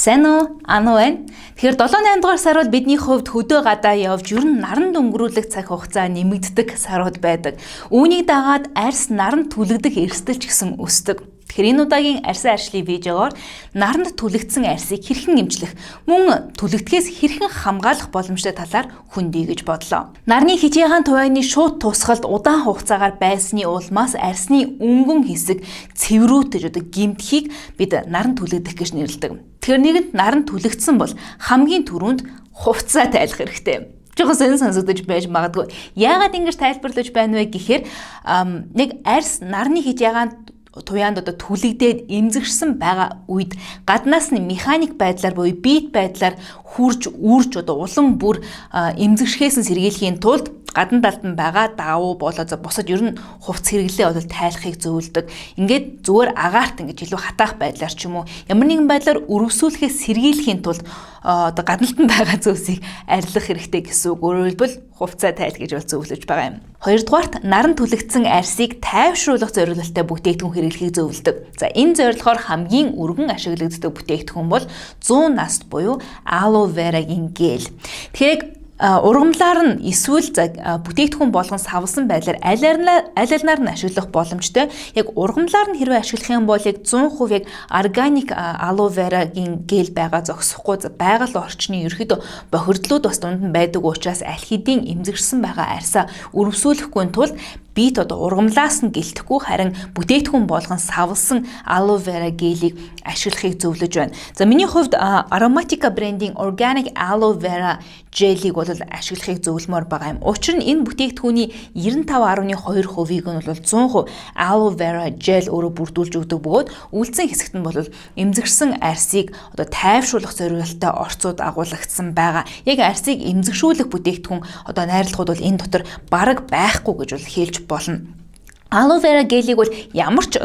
Сайн уу? Ано байна. Тэгэхээр 7-8 дугаар сар бол бидний хувьд хөдөө гадаа явж ер нь наранд өнгөрүүлэх цаг хугацаа нэмэгддэг сарууд байдаг. Үүнийг дагаад арьс наранд түлэгдэх эрсдэл ч гэсэн өсдөг. Тэгэхээр энэ удаагийн арьсан арчлын видеогоор наранд түлэгдсэн арьсыг хэрхэн эмчлэх, мөн түлэгдэхээс хэрхэн хамгаалах боломжтой талаар хүндий гэж бодлоо. Нарны хичээгаан тувайны шууд тусгалд удаан хугацаагаар байсны улмаас арьсны өнгөн хэсэг цэврүүтэж гэмтхийг бид наранд түлэгдэх гэж нэрлэдэг. Тэгэхээр нэгэнд наранд түлэгдсэн бол хамгийн түрүүнд хувцас тайлах хэрэгтэй. Жохос энэ сонсогдож байж магадгүй. Яагаад ингэж тайлбарлаж байна вэ гэхээр нэг арьс нарны хичээгаан туяанд түлэгдээд эмзэгшсэн байгаа үед гаднаас нь механик байдлаар буюу биет байдлаар үрж улам бүр эмзэгшхээс нь сэргийлэхийн тулд гадна талд нь байгаа давуу болоод босоод ер нь хувцс хэрэглээ бол тайлахыг зөвлөдөг. Ингээд зүгээр агаарт ингэж илүү хатаах байдлаар ч юм уу ямар нэгэн байдлаар өрөвсүүлэхээс сэргийлэхийн тулд гадналтанд байгаа зүйлсийг арилгах хэрэгтэй гэсэн үг. Өөрөөр хэлбэл хувцас тайл гэж бол зөвлөж байгаа юм. Хоёрдугаарт наран түлэгдсэн арьсыг тайвшруулах зорилготой бүтээгдэхүүн хэрэглэхийг зөвлөдөг. За энэ зорилгоор хамгийн өргөн ашиглагддаг бүтээгдэхүүн бол 100 наст буюу aloe vera-гийн гел. Тэгэхээр ургамлаар нь эсвэл бүтээгдэхүүн болгон савлсан байдлаар аль алинаар нь ашиглах боломжтой. Яг ургамлаар нь хэрвээ ашиглах юм бол яг 100% яг органик aloe vera-гийн гел байгаа зогсохгүй байгаль орчны ерөөдөө бохирдлууд бас дунд нь байдаг учраас аль хэдийн эмзэгшсэн байгаа арьсаа өрөвсүүлэхгүй тулд бит ургамлаас нь гэлтэхгүй харин бүтээгдэхүүн болгон савлсан aloe vera гелийг ашиглахыг зөвлөж байна. За миний хувьд Aromatica брендийн organic aloe vera желийг бол ашиглахыг зөвлөмөр байгаа юм. Учир нь энэ бүтээгдэхүүний 95.2%-ийг нь бол 100% aloe vera gel өөрөө бүрдүүлж өгдөг бөгөөд үлдсэн хэсэгт нь бол эмзэгшсэн арьсыг тайвшруулах зорилготой орцууд агуулгдсан байгаа. Яг арьсыг эмзэгшүүлэх бүтээгдэхүүн найрлагууд бол энэ дотор бараг байхгүй гэж бол хэлж болно. Aloe vera гелийг бол ямар ч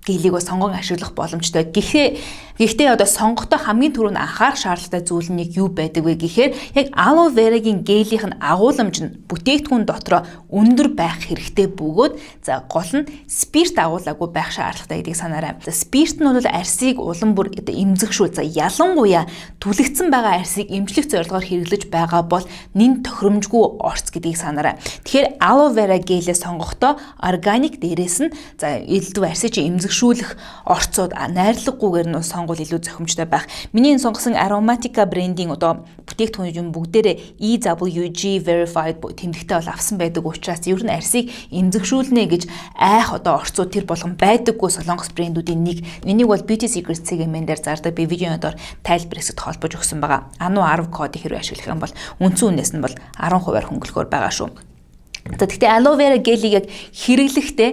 гелийг сонгон ашиглах боломжтой. Гэхдээ сонгохдоо хамгийн түрүүнд анхаарах шаардлагатай зүйл нь юу байдаг вэ гэхээр яг aloe vera-гийн гелийнх нь агуулмж нь бүтээгдэхүүн дотроо өндөр байх хэрэгтэй бөгөөд гол нь спирт агуулаагүй байх шаардлагатай гэдгийг санаарай. Спирт нь бол арьсыг улам бүр эмзэгшүүл. Ялангуяа түлэгдсэн байгаа арьсыг эмчлэх зорилгоор хэрэглэж байгаа бол нэн тохиромжгүй орц гэдгийг санаарай. Тэгэхээр aloe vera гелээ сонгохдоо органик дээрээс нь элдв арьсыг эмзэгшүүлэх орцууд найрлаггүйгээр нь сонгол илүү зохимжтой байх. Миний энэ сонгосон Aromatica брендийн бүтээгдэхүүн бүгдээрээ EWG verified тэмдэгтэй бол авсан байдаг учраас ер нь арьсыг эмзэгшүүлнэ гэж айх орцууд тэр болгон байдаггүй солонгос брэндүүдийн нэг. Энийг бол Beauty Secrets CGM дээр зардаг. Би видеоны доор тайлбар хэсэгт холбож өгсөн байгаа. Anu 10 кодыг хэрвээ ашиглах юм бол үндсэн үнээс нь бол 10% хөнгөлөхөөр байгаа шүү. Тэгэхдээ aloe vera гелийг яг хэрэглэхдээ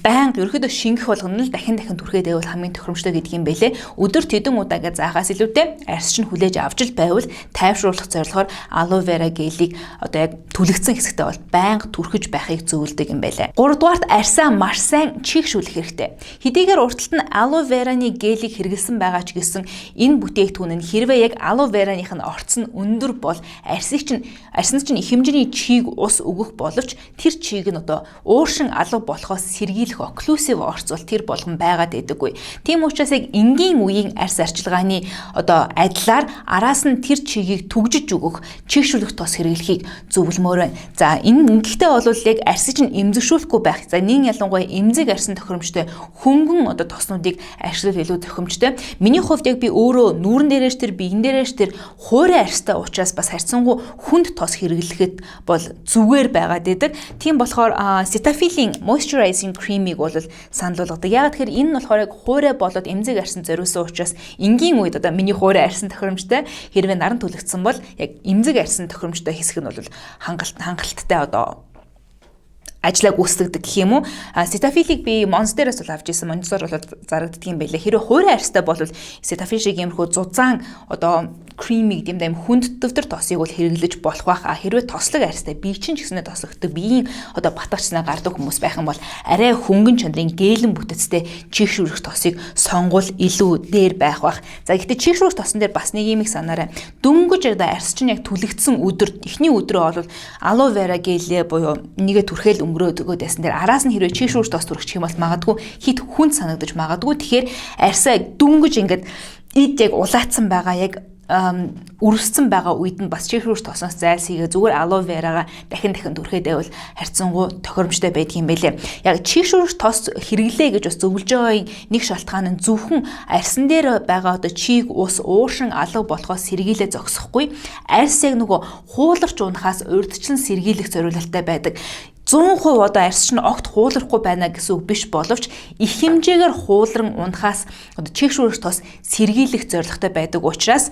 байнга ерөөдөө шингэх болгоно л дахин түрхээд байвал хамгийн тохиромжтой гэдэг юм байлээ. Өдөрт хэдэн удаагаа заахаас илүүтэй арьс чинь хүлээж авч л байвал тайвшруулах зорилгоор aloe vera гелийг яг түлэгдсэн хэсэгтээ бол байнга түрхэж байхыг зөвлөдөг юм байлээ. 3 дугаарт арьсаа маш сайн чийгшүүлэх хэрэгтэй. Хэдийгээр урталт нь aloe vera-ны гелийг хэрэглэсэн байгаа ч гэсэн энэ бүтээгдэхүүн нь хэрвээ яг aloe vera-ных нь орц нь өндөр бол арьсанд чинь их хэмжээний чийг ус өгөх боловч тэр чийг нь ууршин алга болохоос сэргийлэх окклюзив орц бол тэр болгон байгаад байдаггүй. Тийм учраас яг энгийн үеийн арьс арчилгааны адилаар араас нь тэр чигийг түгжиж өгөх, чийгшүүлэх тос хэрэглэхийг зөвлөмөр байна. За энэ ингэхдээ бол яг арьсыг чинь эмзэгшүүлэхгүй байх. За нэг ялангуяа эмзэг арьсан тохиромжтой хөнгөн тоснуудыг ашиглах илүү тохиромжтой. Миний хувьд яг би өөрөө нүүрэн дээрээш тэр биен дээрээш тэр хуурай арьстай учраас бас харьцангуй хүнд тос хэрэглэхэд бол зүгээр байгаа. Тийм болохоор Cetaphil-ийн moisturizing cream-ийг бол санал болгодог. Яг тэгэхээр энэ нь болохоор яг хуурай болоод эмзэг арьсан зориулсан учраас энгийн үед миний хуурай арьсан тохиромжтой хэрвээ наран түлэгдсэн бол яг эмзэг арьсан тохиромжтой хэсэг нь бол хангалттай ажлаа гүйцэтгэдэг гэх юм уу. Cetaphil-ийг би Monster-аас бол авч ирсэн. Monster бол зарагддаг юм байлаа. Хэрвээ хуурай арьстай бол Cetaphil шиг иймэрхүү зузаан кремиг дэмдэм хүнд дэвтэр тосыг бол хэрэглэж болох байх. Хэрвээ тослог арьстай бие чинь ч гэснээр тослогддог биеийн батгачснаа гардаг хүмүүс байх юм бол арай хөнгөн чанарын гээлэн бүтэцтэй чийгшүүрэх тосыг сонгол илүү дээр байх бах. За гэхдээ чийгшүүрэх тосон дээр бас нэг юм их санаарай. Дөнгөж арьс чинь яг түлэгдсэн өдөр эхний өдрөө бол aloe vera гелээ буюу нэгэ түрхэл өнгөрөөд өгөөд байсан дээр араас нь хэрвээ чийгшүүрэх тос түрхчих юм бол магадгүй хит хүнд санагдаж магадгүй. Тэгэхээр арьсаа дөнгөж ингээд ид яг улаацсан байгаа яг үргэлжсэн байгаа үед нь бас чих шүүрш тосноос зайлсхийгээ зүгээр алоэ верагаа дахин түрхээд байвал харьцангуй тохиромжтой байдаг юм байлээ. Яг чих шүүрш тос хэрэглээ гэж бас зөвлөж байгаагийн нэг шалтгаан нь зөвхөн арьсан дээр байгаа одоо чийг ус уушин алга болохоос сэргийлээ зогсохгүй. Арьс яг нөгөө хууларч унахаас урьдчилан сэргийлэх зорилттой байдаг. 100% одоо арьс чинь огт хуулрахгүй байна гэсэн үг биш боловч их хэмжээгээр хуулран унахаас одоо чих шүүрш тос сэргийлэх зорилттой байдаг учраас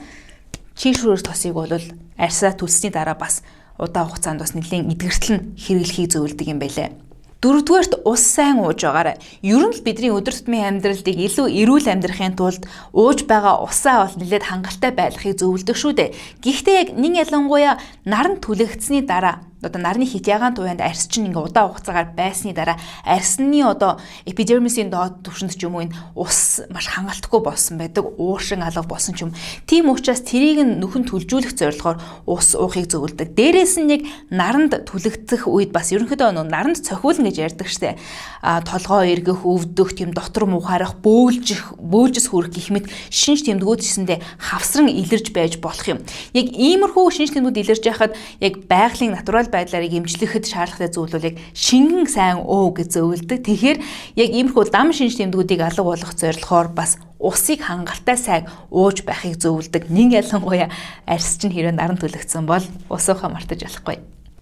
чих шүүрш тосыг бол арьсаа түлсний дараа бас удаан хугацаанд бас нэлийн эдгэртэл хэрэглэхийг зөвлөдөг юм байлээ. Дөрөвдүгээрт ус сайн ууж байгаарай. Ер нь л бидний өдөр тутмын амьдралыг илүү эрүүл амьдрахын тулд ууж байгаа усаа бол нэлээд хангалттай байлгахыг зөвлөдөг шүү дээ. Гэхдээ яг нэг ялангуяа наран түлэгдсэний дараа одоо нарны хит ягаан туянд арьс чинь ингээ удаан хугацаагаар байсны дараа арьсны одоо эпидермисийн доод түвшинд ч юм уу энэ ус маш хангалтгүй болсон байдаг, уушин алга болсон ч юм. Тийм учраас тэрийг нөхөн түлжүүлэх зорилгоор ус уухыг зөвлөдөг. Дээрээс нь яг наранд түлэгдэх үед бас ерөнхийдөө наранд цохиулна гэж ярьдаг штэ. Толгоо эргэх, өвдөх, тийм дотор мухаарах, бөөлжс хүрэх гэх мэт шинж тэмдгүүд гэсэндээ хавсран илэрж байж болох юм. Яг иймэрхүү шинж тэмдгүүд илэрж яхад яг байгалийн натурал байдлаар имжлэхэд шаардлагатай зүйл бол яг шингэн сайн гэж зөвлөдөг. Тэгэхээр яг иймэрхүү дам шинж тэмдгүүдийг алга болгох зорилгоор бас усыг хангалттай сайн ууж байхыг зөвлөдөг. Нэг ялангуяа арьс чинь хэрэг наран түлэгдсэн бол усуухаа мартаж болохгүй.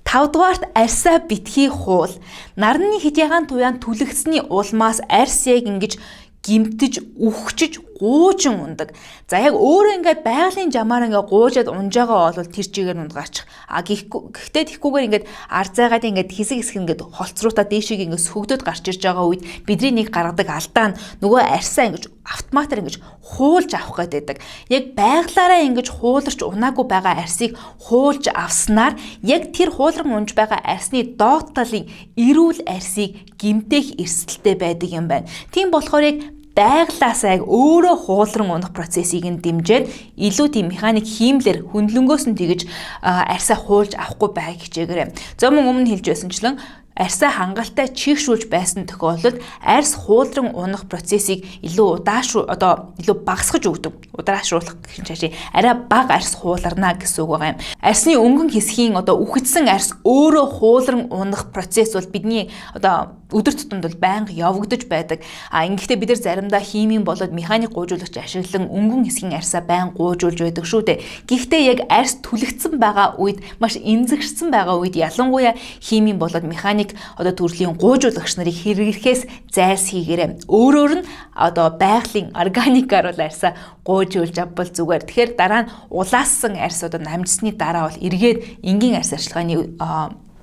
5 дугаарт арьсаа битгий хуул. Нарны хит ягаан туяан түлэгдсэний улмаас арьс яг ингэж гимтэж, үхчиж, гуужин ундаг. За яг өөрөө ингээд байгалийн жамаар ингээд гуужаад унжаагаа бол тэр чигээр ундгаачих. Гэхдээ тэгхгүйгээр ингээд арзайгаад ингээд хэсэг ингээд холцруутаа дээшийг ингээд сөгдөд гарч ирж байгаа үед бидний нэг гаргадаг алдаа нь нөгөө арьсаа ингээд автоматар ингээд хуулж авах гэдэг. Яг байглаараа ингээд хууларч унаагүй байгаа арьсыг хуулж авснаар яг тэр хуулран унж байгаа арьсны доод талын эрүүл арьсыг гимтэх эрсдэлтэй байдаг юм байна. Тийм болохоор яг байглаасаа яг өөрөө хуулран унах процессыг нь дэмжиж илүү тийм механик хиймлэр хөндлөнгөөс нь тэгж арьсаа хуулж авахгүй байх хичээгээрэй. За өмнө хэлж байсанчлан арьсаа хангалттай чийгшүүлж байсан тохиолдолд арьс хуулран унах процессыг илүү илүү багасгаж өгдөг. Удаашруулах гэх чашаа арай бага арьс хууларна гэсэн үг байгаа юм. Арьсны өнгөн хэсгийн үхэгдсэн арьс өөрөө хуулран унах процесс бол бидний өдөр тутамд бол байнга явагдаж байдаг. Ингэхдээ бид нар заримдаа химийн болоод механик гуйжуулагч ашиглан өнгөн хэсгийн арьсаа байнга гуйжуулж байдаг шүү дээ. Гэхдээ яг арьс түлэгдсэн байгаа үед маш эмзэгшсэн байгаа үед ялангуяа химийн болоод механик төрлийн гуйжуулагч нарыг хэрэглэхээс зайлсхийгээрэй. Өөрөөр нь байгалийн органикаар бол арьсаа гуйжуулж авбал зүгээр. Тэгэхээр дараа нь улаассан арьс намжсны дараа бол эргээд энгийн арьс арчилгааны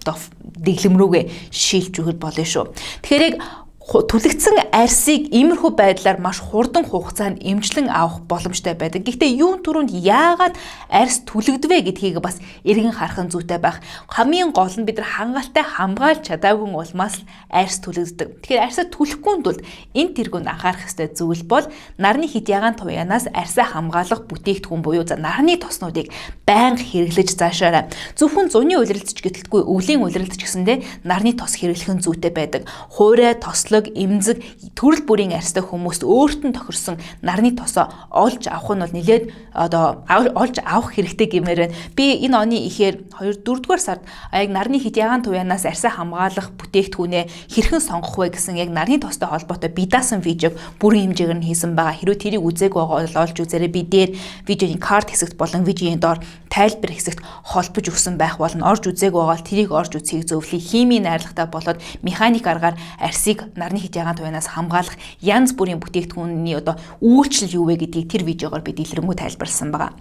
дэглэм рүүгээ шилж өгөх болно шүү. Тэгэхээр яг түлэгдсэн арьсыг иймэрхүү байдлаар маш хурдан хугацаанд эмчлэн авах боломжтой байдаг. Гэхдээ юун түрүүнд яагаад арьс түлэгдвэ гэдгийг бас эргэн харах нь зүйтэй байх. Хамгийн гол нь бид нар хангалттай хамгаалж чадаагүй улмаас л арьс түлэгддэг. Тэгэхээр арьсаа түлэхгүй тулд энэ тэргуунд анхаарах ёстой зүйл бол нарны хит ягаан туяанаас арьсаа хамгаалах бүтээгдэхүүн буюу нарны тоснуудыг байнга хэрэглэж заашаарай. Зөвхөн зуны улиралдч гэлтэлгүй өвлийн улиралдч гэсэндээ нарны тос хэрэглэх нь зүйтэй байдаг. Хуурай, тослог, эмзэг, төрөл бүрийн арьстай хүмүүст өөртөө тохирсон нарны тосоо олж авах нь бол нэлээд олж авах хэрэгтэй гэмээр байна. Би энэ оны ихээр 4-р сард яг нарны хит ягаан туяанаас арьсаа хамгаалах бүтээгдэхүүнээ хэрхэн сонгох вэ гэсэн яг нарны тостой холбоотой би даасан видеог бүрэн хэмжээгээр нь хийсэн байгаа. Хэрвээ тэрийг үзээгүй байгаа бол олж үзээрэй. Би дээр видеоны карт хэсэгт болон видеоны доор тайлбар хэсэгт холбож өгсөн байх болно. Орж үзээгүй байгаа бол тэрийг орж үзхийг зөвлөе. Химийн найрлагатай болоод механик аргаар арьсыг нарны хит ягаан туяанаас хамгаалах янз бүрийн бүтээгдэхүүнний үйлчлэл юу вэ гэдгийг тэр видеогоор би дэлгэрэнгүй тайлбарласан байгаа.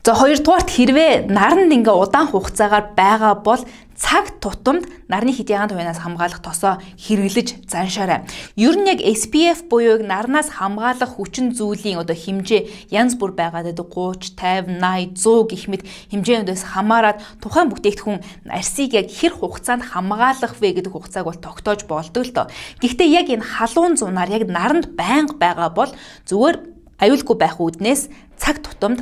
За 2 дугаарт хэрвээ наранд ингээ удаан хугацаагаар байгаа бол цаг тутамд нарны хит ягаан туяанаас хамгаалах тосоо хэрэглэж заншаарай. Ер нь яг SPF буюу нарнаас хамгаалах хүчин зүйлийн хэмжээ янз бүр байгаад байдаг 30, 50, 80, 100 гэх мэт хэмжээндээс хамаарат тухайн бүтээгдэхүүн арьсыг яг хэр хугацаанд хамгаалах вэ гэдэг хугацааг бол тогтоож болдог л доо. Гэхдээ яг энэ халуун зунаар яг наранд байнга байгаа бол зүгээр аюулгүй байх үүднээс цаг тутамд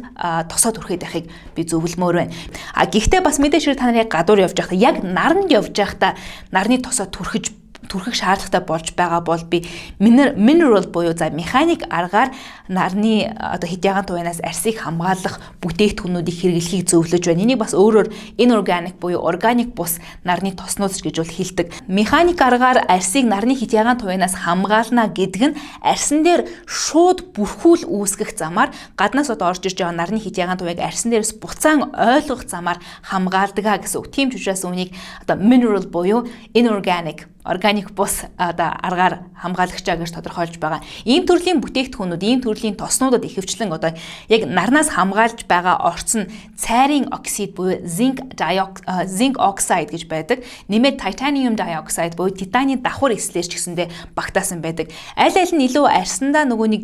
тосоо түрхээд байхыг би зөвлөмөр байна. Гэхдээ бас мэдээж та нар яг гадуур явж байхдаа яг наранд явж байхдаа нарны тосоо түрхэж түрхэх шаардлагатай болж байгаа бол би mineral буюу за механик аргаар нарны одоо хэд яган туянаас арсыг хамгаалах бүтээгдэхүүнүүдийг хэрэглэхийг зөвлөж байна. Энийг бас өөрөөр inorganic буюу organic бус нарны тоснууд гэж бол хэлдэг. Механик аргаар арсыг нарны хэд яган туянаас хамгаална гэдэг нь арсан дээр шууд бүрхүүл үүсгэх замаар гаднаас одоо орж ирж байгаа нарны хэд яган туяг арсан дээрээс буцаан ойлгох замаар хамгаалдаг гэсэн үг. Тийм ч учраас үүнийг одоо mineral буюу inorganic органик бус одоо аргаар хамгаалагчаа гэж тодорхойлж байгаа. Ийм төрлийн бүтээгдэхүүнүүд, ийм төрлийн тоснуудад ихэвчлэн одоо яг нарнаас хамгаалж байгаа орц нь цайрын оксид буюу zinc oxide гэж байдаг. Нэмээд titanium dioxide буюу титаны давхар эслэрч гэсэндээ багтаасан байдаг. Аль нь илүү арсандаа нөгөө нэг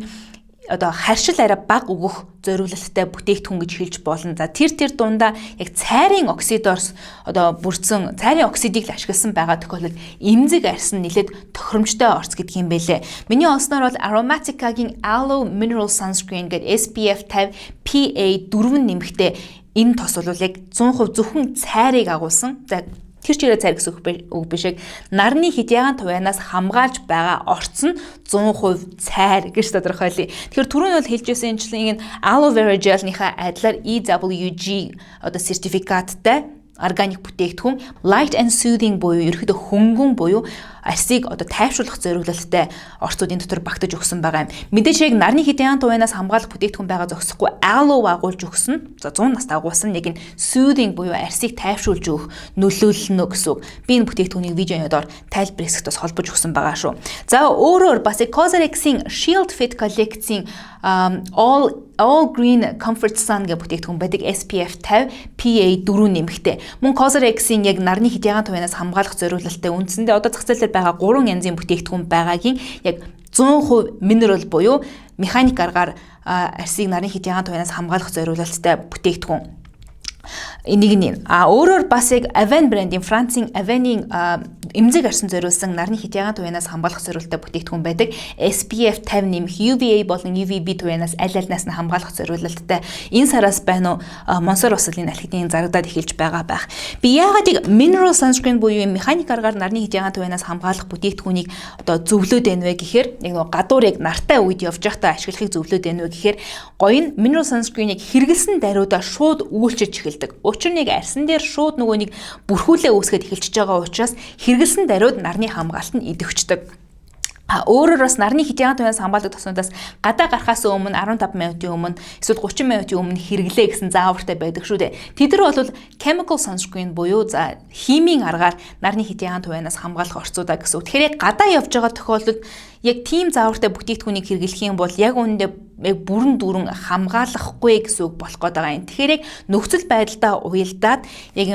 одоо харшил арай бага өгөх зориулалттай бүтээгдэхүүн гэж хэлж болно. За тэр дундаа яг цайрын оксидоос одоо бүрдсэн цайрын оксидыг л ашигласан байгаа тохиолдолд эмзэг арсан нэлээд тохиромжтой орц гэдэг юм байлээ. Миний онцноор бол Aromatica-гийн Aloe Mineral Sunscreen гэдэг SPF 50 PA4 нэмэгтэй энэ тос бол яг 100% зөвхөн цайрыг агуулсан. За тэр чирээ цайр гэсэн үг биш яг нарны хэд яган туянаас хамгаалж байгаа орц нь 100% цайр гэж тодорхойлъё. Тэгэхээр түрүүн бол хэлжсэн энэ aloe vera gel-ийнхаа адилаар EWG одоо сертификаттай органик бүтээгдэхүүн light and soothing буюу ерөөхдөө хөнгөн буюу арсыг одоо тайвшруулах зориулалттай орцуудын дотор багтаж өгсөн байгаа юм. Мэдээж яг нарны хэд яган туянаас хамгаалах бүтээгдэхүүн байгаа зогсохгүй aloe агуулж өгсөн. За 100 нас агуулсан яг энэ soothing буюу арсыг тайвшруулж өгөх нөлөөлнө гэсэн үг. Би энэ бүтээгдэхүүнийг видеоны доор тайлбар хэсэгт бас холбож өгсөн байгаа шүү. За өөрөөр бас Cosrx-ийн Shield Fit коллекцийн All Green Comfort Sun гэх бүтээгдэхүүн байдаг SPF 50 PA4 нэмэгтэй. Мөн Cosrx-ийн яг нарны хэд яган туянаас хамгаалах зориулалттай үндсэндээ одоо зах зээл дээр байгаа 3 янзын бүтээгдэхүүн байгаагийн яг 100% mineral буюу механик аргаар арсыг нарны хэд яган туянаас хамгаалах зориулалттай бүтээгдэхүүн. Энийг нь өөрөөр бас яг Avène брендийн Францын Avène-ийн эмзэг арсан зориулсан нарны хэд яган туянаас хамгаалах зориулалттай бүтээгдэхүүн байдаг. SPF 50 нэмэх UVA болон UVB туянаас аль альнаас нь хамгаалах зориулалттай. Энэ сараас байна уу Монсор услын алхидын зарагдаад эхэлж байгаа байх. Би яагаад яг mineral sunscreen буюу механик аргаар нарны хэд яган туянаас хамгаалах бүтээгдэхүүнийг одоо зөвлөд байна вэ гэхээр яг нөгөө гадуур яг нартай үед явж байхдаа ашиглахыг зөвлөд байна вэ гэхээр гоё нь mineral sunscreen-ийг хэрэгэлсэн даруйдаа шууд үйлчилж эхэлдэг. Учир нь арсан дээр шууд нөгөө нэг бүрхүүлээ үүсгээд эхэлчихэж байгаа учраас хэрэгэлсэн даруйд нарны хамгаалалт нь идэвхждэг. Өөрөөр бас нарны хэд яган туянаас хамгаалдаг тоснуудаас гадаа гарахаас өмнө 15 минутын өмнө эсвэл 30 минутын өмнө хэрэглээ гэсэн заавартай байдаг шүү дээ. Тэд нар бол chemical sunscreen буюу за химийн аргаар нарны хэд яган туянаас хамгаалах орцуудаа гэсэн үг. Тэгэхээр гадаа явж байгаа тохиолдолд яг тийм заавартай бүтээгдэхүүнийг хэрэглэх юм бол яг үүндээ яг бүрэн дүүрэн хамгаалахгүй гэсэн үг болох гээд байгаа юм. Тэгэхээр яг нөхцөл байдалдаа уялдаад яг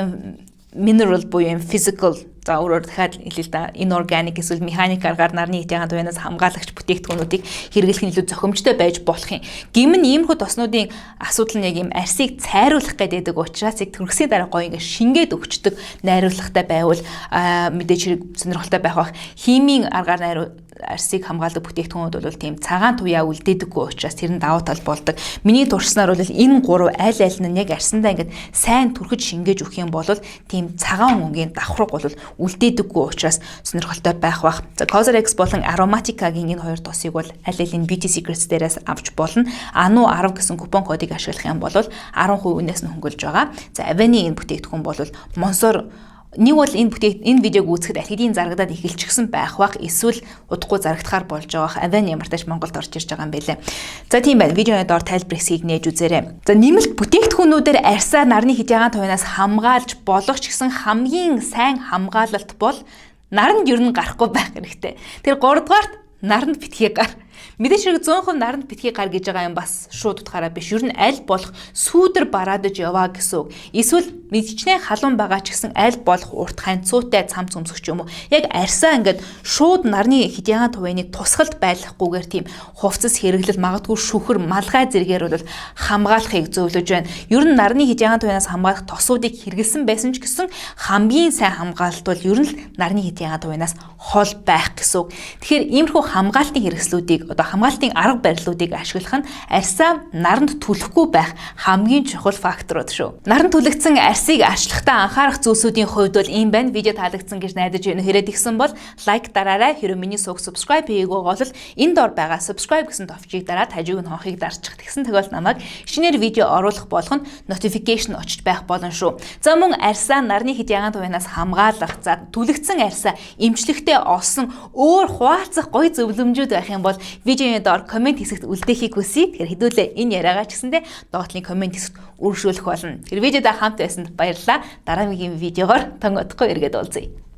mineral буюу physical за өөрөөр дахиад хэлээ л да inorganic эсвэл механик аргаар нарны хэд яган туянаас хамгаалагч бүтээгдэхүүнүүдийг хэрэглэх нь илүү зохимжтой байж болох юм. Гэмн иймэрхүү тоснуудын асуудал нь яг юм арсыг цайруулах гэдэг учраас яг төрөсгийн дараа гоё ингээ шингээд өгчдөг найруулгатай байвал мэдээж хэрэг сонирхолтой байх бах. Химийн аргаар арсыг хамгаалдаг бүтээгдэхүүнүүд бол тийм цагаан туяа үлдээдэггүй учраас тэр нь давуу тал болдог. Миний туршснаар бол энэ гурав аль аль нь яг арсандаа ингээд сайн түрхэж шингээж өгөх юм бол тийм цагаан өнгийн давхраг бол үлдээдэггүй учраас сонирхолтой байх бах. За Cosrx болон Aromatica-гийн энэ хоёр тосыг бол аль алийн Beauty Secrets дээрээс авч болно. Anu 10 гэсэн купон кодыг ашиглах юм бол 10% үнээс нь хөнгөлж байгаа. За Avène-ийн энэ бүтээгдэхүүн бол Монсор нэг бол энэ видеог үзэхэд алхидын зарагдаад эхэлчихсэн байх бах эсвэл удахгүй зарагдахаар болж байгаа. Avène ямартайч Монголд орж ирж байгаа юм байлээ. За тийм байна. Видеоны доор тайлбар хэсгийг нээж үзээрэй. За нэмэлт бүтээгдэхүүнүүдээр арсаа нарны хэд яган туянаас хамгаалж болох ч гэсэн хамгийн сайн хамгаалалт бол наранд ер нь гарахгүй байх хэрэгтэй. Тэр 3 дугаарт наранд битгий гар. Мэдээж хэрэг 100% наранд битгий гар гэж байгаа юм бас шууд утгаараа биш. Ер нь аль болох сүүдэр бараадаж яваа гэсэн үг. Эсвэл мэдчнээ халуун байгаа ч гэсэн аль болох урт ханцуутай цам цөмсөх ч юм уу. Яг арсаа ингээд шууд нарны хэд яган туяаныг тусгалд байлгахгүйгээр тийм хувцас хэрэглэл магадгүй шүхэр малгай зэргээр бол хамгаалахыг зөвлөж байна. Ер нь нарны хэд яган туяанаас хамгаалах тосуудыг хэрэгэлсэн байсан ч гэсэн хамгийн сайн хамгаалалт бол ер нь нарны хэд яган туяанаас хол байх гэсэн үг. Тэгэхээр иймэрхүү хамгаалтын хэрэгслүүдийг одоо хамгаалтын арга барилуудыг ашиглах нь арьсаа наранд түлхэхгүй байх хамгийн чухал факторууд шүү. Наранд түлэгдсэн арьсыг арчлахдаа анхаарах зүйлсүүдийн хувьд бол ийм байна. Видео таалагдсан гэж найдаж байна. Хэрэг тэгсэн бол лайк дараарай. Хэрэв миний сувг subscribe хийгээгүй бол энэ дор байгаа subscribe гэсэн товчийг дараад хажууг нь хонхыг дарчих. Тэгсэн тэгвэл намайг шинээр видео оруулах болгоно notification очиж байх болно шүү. За мөн арьсаа нарны хэд ягаан хувийнаас хамгаалах. За түлэгдсэн арьсаа эмчлэхдээ олсон өөр хуваалцах гоё зөвлөмжүүд байх юм бол видеоны доор комент хэсэгт үлдээхийг хүсье. Тэгэхээр хэдүүлээ энэ яриагаа ч гэсэндээ доотлын комент хэсэгт үргэлжлүүлэх болно. Тэр видеодаа хамт байсанд баярлалаа. Дараагийн видеогоор тон удахгүй эргээд уулзъя.